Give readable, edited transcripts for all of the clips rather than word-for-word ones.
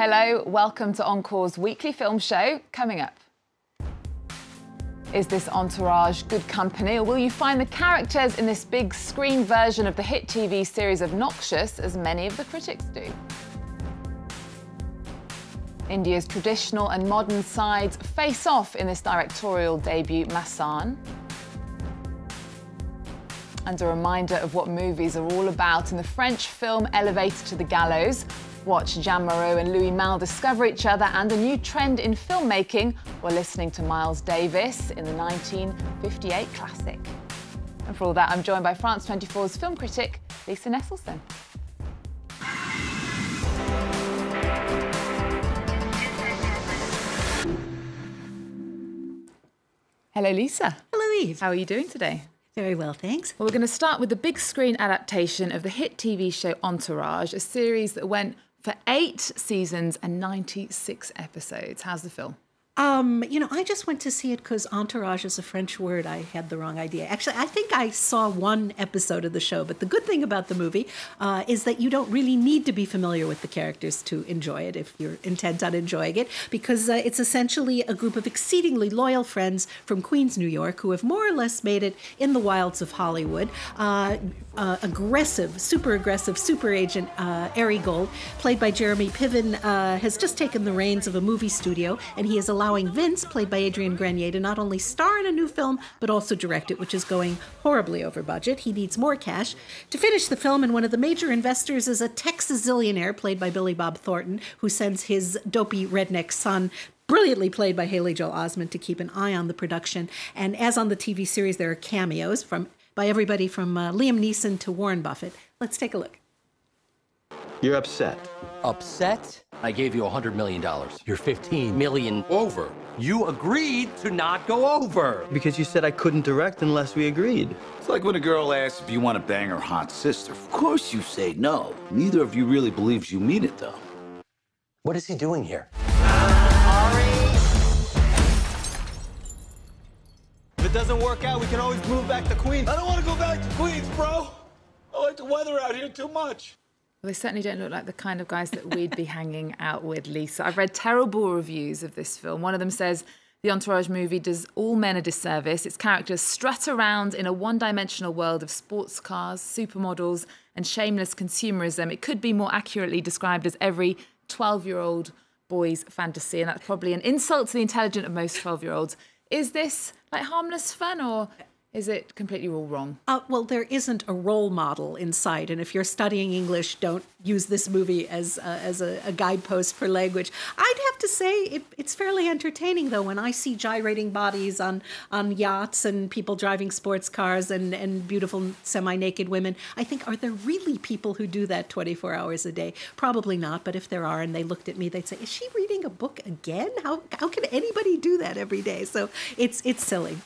Hello, welcome to Encore's weekly film show. Coming up, is this Entourage good company, or will you find the characters in this big screen version of the hit TV series obnoxious, as many of the critics do? India's traditional and modern sides face off in this directorial debut, Masaan. And a reminder of what movies are all about in the French film Elevated to the Gallows. Watch Jean Moreau and Louis Malle discover each other and a new trend in filmmaking while listening to Miles Davis in the 1958 classic. And for all that, I'm joined by France 24's film critic, Lisa Nesselson. Hello, Lisa. Hello, Eve. How are you doing today? Very well, thanks. Well, we're going to start with the big screen adaptation of the hit TV show Entourage, a series that went for 8 seasons and 96 episodes. How's the film? You know, I just went to see it because entourage is a French word. I had the wrong idea. Actually, I think I saw one episode of the show, but the good thing about the movie is that you don't really need to be familiar with the characters to enjoy it if you're intent on enjoying it, because it's essentially a group of exceedingly loyal friends from Queens, New York, who have more or less made it in the wilds of Hollywood. Super aggressive super agent Ari Gold, played by Jeremy Piven, has just taken the reins of a movie studio, and he is allowing Vince, played by Adrian Grenier, to not only star in a new film, but also direct it, which is going horribly over budget. He needs more cash to finish the film, and one of the major investors is a Texas-zillionaire, played by Billy Bob Thornton, who sends his dopey redneck son, brilliantly played by Haley Joel Osment, to keep an eye on the production. And as on the TV series, there are cameos by everybody from Liam Neeson to Warren Buffett. Let's take a look. You're upset. Upset? I gave you $100 million. You're 15 million over. You agreed to not go over. Because you said I couldn't direct unless we agreed. It's like when a girl asks if you want to bang her hot sister. Of course you say no. Neither of you really believes you mean it, though. What is he doing here? If it doesn't work out, we can always move back to Queens. I don't want to go back to Queens, bro. I like the weather out here too much. Well, they certainly don't look like the kind of guys that we'd be hanging out with, Lisa. I've read terrible reviews of this film. One of them says the Entourage movie does all men a disservice. Its characters strut around in a one-dimensional world of sports cars, supermodels, and shameless consumerism. It could be more accurately described as every 12-year-old boy's fantasy, and that's probably an insult to the intelligence of most 12-year-olds. Is this like harmless fun, or is it completely all wrong? Well, there isn't a role model in sight, and if you're studying English, don't use this movie as a guidepost for language. I'd have to say it's fairly entertaining, though, when I see gyrating bodies on yachts and people driving sports cars and beautiful semi-naked women. I think, are there really people who do that 24 hours a day? Probably not, but if there are and they looked at me, they'd say, is she reading a book again? How can anybody do that every day? So it's silly.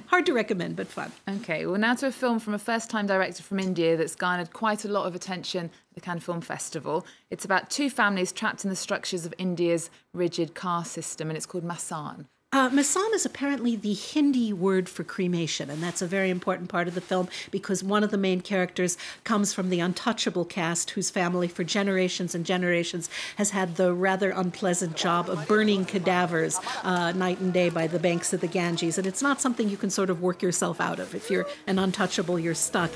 Hard to recommend, but fun. OK, well, now to a film from a first-time director from India that's garnered quite a lot of attention at the Cannes Film Festival. It's about 2 families trapped in the structures of India's rigid caste system, and it's called Masaan. Masaan is apparently the Hindi word for cremation, and that's a very important part of the film because one of the main characters comes from the untouchable caste whose family for generations and generations has had the rather unpleasant job of burning cadavers night and day by the banks of the Ganges, and it's not something you can sort of work yourself out of. If you're an untouchable, you're stuck.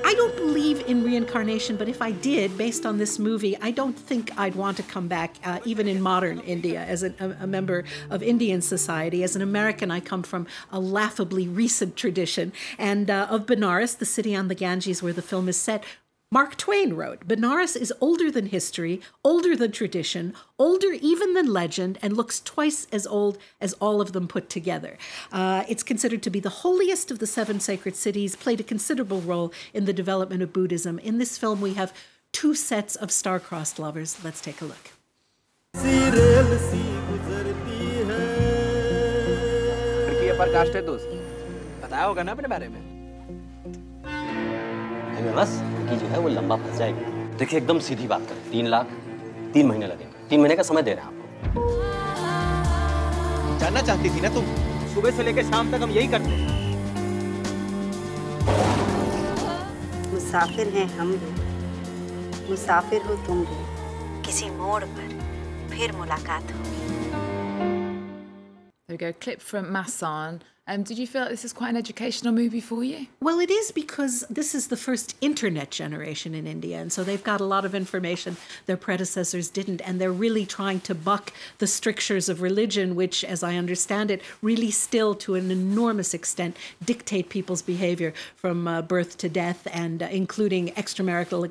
I don't believe in reincarnation, but if I did, based on this movie, I don't think I'd want to come back, even in modern India, as a member of Indian society. As an American, I come from a laughably recent tradition. And of Benares, the city on the Ganges where the film is set, Mark Twain wrote, "Benares is older than history, older than tradition, older even than legend, and looks twice as old as all of them put together." It's considered to be the holiest of the 7 sacred cities, played a considerable role in the development of Buddhism. In this film, we have 2 sets of star-crossed lovers. Let's take a look. बताया होगा ना अपने बारे में। बस कि जो है वो लंबा फंस जाएगी। देखिए एकदम सीधी बात करें, 3 लाख 3 महीने लगेंगे। 3 महीने का समय दे रहे हैं आपको। जानना चाहती थी ना तुम? सुबह से लेकर शाम तक हम यही करते हैं। मुसाफिर हैं हम भी, मुसाफिर हो तुम भी, किसी मोड़ पर फिर मुलाकात होगी। There we go, clip from Masaan. Did you feel like this is quite an educational movie for you? Well, it is, because this is the first internet generation in India, and so they've got a lot of information their predecessors didn't, and they're really trying to buck the strictures of religion, which, as I understand it, really still to an enormous extent dictate people's behavior from birth to death, and including extramarital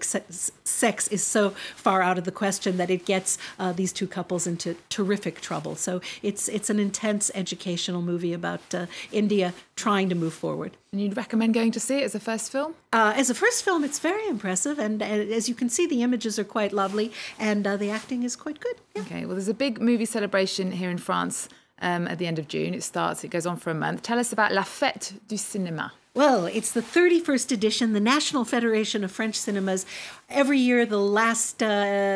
sex is so far out of the question that it gets these two couples into terrific trouble. So it's an intense educational movie about India trying to move forward. And you'd recommend going to see it as a first film? As a first film, it's very impressive, and as you can see, the images are quite lovely, and the acting is quite good. Yeah. Okay, well, there's a big movie celebration here in France at the end of June. It goes on for a month. Tell us about La Fete du Cinéma. Well, it's the 31st edition, the National Federation of French Cinemas. Every year, the last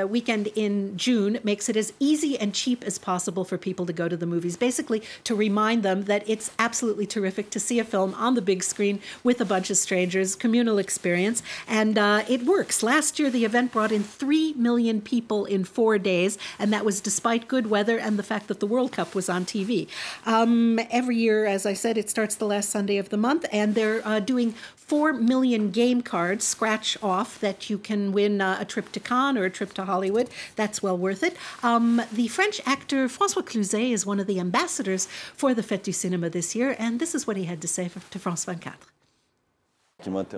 weekend in June makes it as easy and cheap as possible for people to go to the movies, basically to remind them that it's absolutely terrific to see a film on the big screen with a bunch of strangers, communal experience, and it works. Last year, the event brought in 3 million people in 4 days, and that was despite good weather and the fact that the World Cup was on TV. Every year, as I said, it starts the last Sunday of the month, and they're doing 4 million game cards, scratch off, that you can win a trip to Cannes or a trip to Hollywood. That's well worth it. The French actor François Cluzet is one of the ambassadors for the Fete du Cinéma this year, and this is what he had to say to France 24.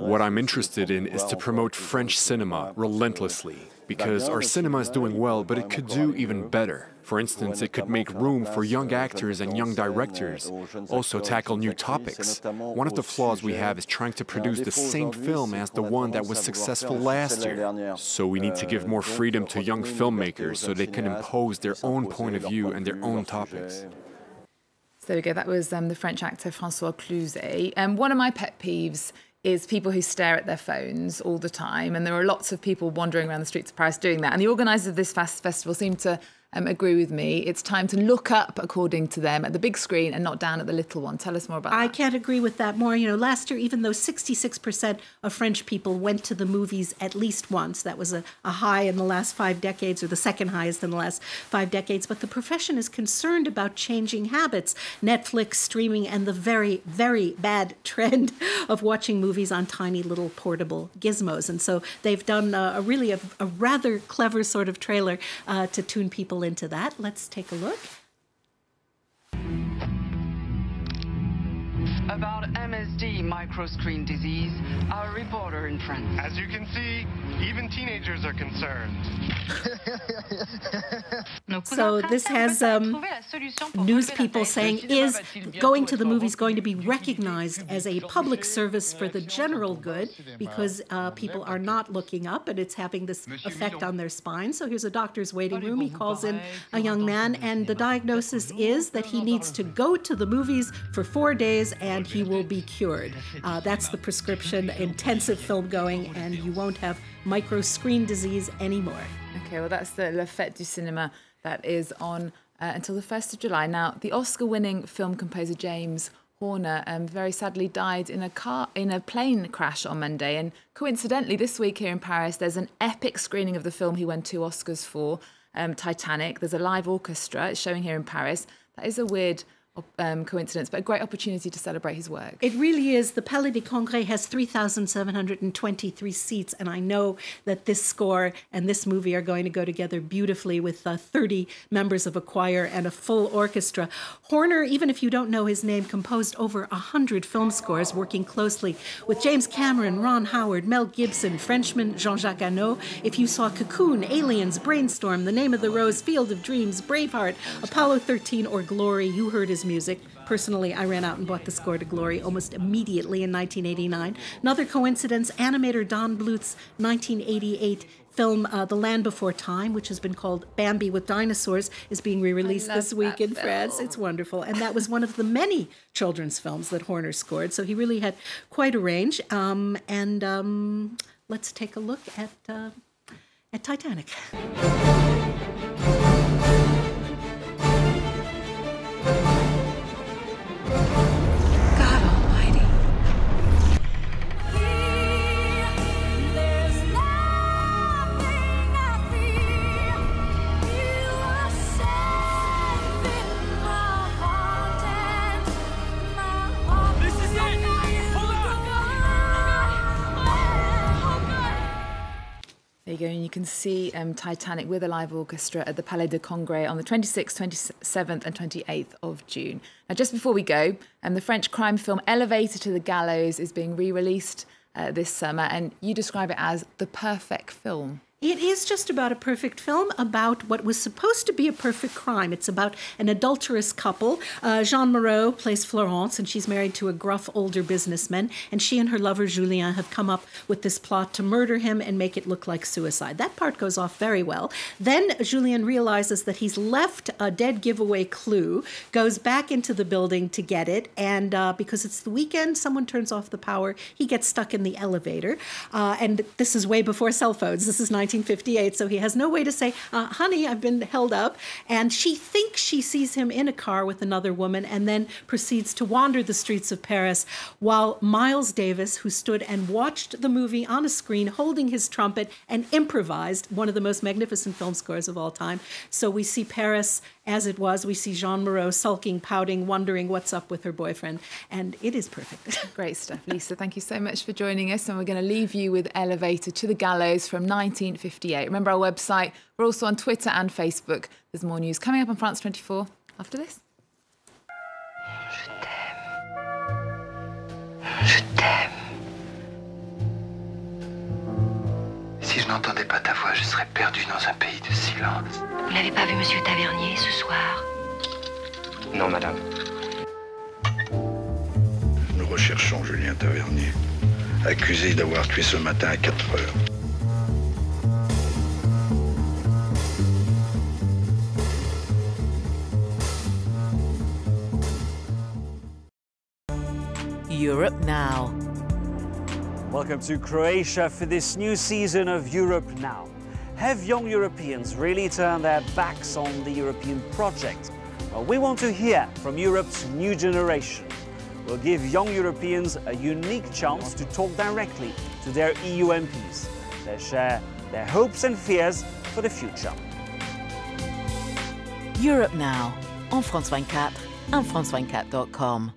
What I'm interested in is to promote French cinema relentlessly, because our cinema is doing well, but it could do even better. For instance, it could make room for young actors and young directors, also tackle new topics. One of the flaws we have is trying to produce the same film as the one that was successful last year. So we need to give more freedom to young filmmakers so they can impose their own point of view and their own topics. So there we go, that was the French actor François Cluzet. One of my pet peeves is people who stare at their phones all the time, and there are lots of people wandering around the streets of Paris doing that, and the organisers of this festival seem to agree with me. It's time to look up, according to them, at the big screen and not down at the little one. Tell us more about that. I can't agree with that more. You know, last year, even though 66% of French people went to the movies at least once, that was a high in the last 5 decades, or the second highest in the last 5 decades. But the profession is concerned about changing habits, Netflix, streaming, and the very, very bad trend of watching movies on tiny little portable gizmos. And so they've done a rather clever sort of trailer to tune people into that. Let's take a look. About MSD, microscreen disease, our reporter in France. As you can see, even teenagers are concerned. So this has news people saying, is going to the movies going to be recognized as a public service for the general good, because people are not looking up and it's having this effect on their spine. So here's a doctor's waiting room. He calls in a young man, and the diagnosis is that he needs to go to the movies for 4 days and he will be cured. That's the prescription, intensive film going, and you won't have micro-screen disease anymore. Okay, well, that's the La Fête du Cinéma that is on until the 1st of July. Now, the Oscar-winning film composer James Horner very sadly died in a plane crash on Monday. And coincidentally, this week here in Paris, there's an epic screening of the film he won 2 Oscars for, Titanic. There's a live orchestra. It's showing here in Paris. That is a weird coincidence, but a great opportunity to celebrate his work. It really is. The Palais des Congrès has 3,723 seats, and I know that this score and this movie are going to go together beautifully with 30 members of a choir and a full orchestra. Horner, even if you don't know his name, composed over 100 film scores, working closely with James Cameron, Ron Howard, Mel Gibson, Frenchman Jean-Jacques Hano. If you saw Cocoon, Aliens, Brainstorm, The Name of the Rose, Field of Dreams, Braveheart, Apollo 13, or Glory, you heard his music. Personally, I ran out and bought the score to Glory almost immediately in 1989. Another coincidence, animator Don Bluth's 1988 film The Land Before Time, which has been called Bambi with Dinosaurs, is being re-released this week in France. It's wonderful. And that was one of the many children's films that Horner scored. So he really had quite a range. Let's take a look at Titanic. can see Titanic with a live orchestra at the Palais de Congrès on the 26th, 27th and 28th of June. Now, just before we go, the French crime film Elevator to the Gallows is being re-released this summer, and you describe it as the perfect film. It is just about a perfect film about what was supposed to be a perfect crime. It's about an adulterous couple. Jeanne Moreau plays Florence, and she's married to a gruff older businessman. And she and her lover Julien have come up with this plot to murder him and make it look like suicide. That part goes off very well. Then Julien realizes that he's left a dead giveaway clue, goes back into the building to get it, and because it's the weekend, someone turns off the power. He gets stuck in the elevator. And this is way before cell phones. This is 1958, so he has no way to say, honey, I've been held up. And she thinks she sees him in a car with another woman and then proceeds to wander the streets of Paris while Miles Davis, who stood and watched the movie on a screen holding his trumpet and improvised one of the most magnificent film scores of all time. So we see Paris as it was. We see Jeanne Moreau sulking, pouting, wondering what's up with her boyfriend. And it is perfect. Great stuff, Lisa. Thank you so much for joining us. And we're going to leave you with Elevator to the Gallows from 1958. Remember our website. We're also on Twitter and Facebook. There's more news coming up on France 24 after this. Je t'aime. Je t'aime. Si je n'entendais pas ta voix, je serais perdu dans un pays de silence. Vous n'avez pas vu Monsieur Tavernier ce soir? Non, madame. Nous recherchons Julien Tavernier, accusé d'avoir tué ce matin à 4 heures. Europe Now. Welcome to Croatia for this new season of Europe Now. Have young Europeans really turned their backs on the European project? Well, we want to hear from Europe's new generation. We'll give young Europeans a unique chance to talk directly to their EU MPs. They share their hopes and fears for the future. Europe Now, on France 24 and France24.com.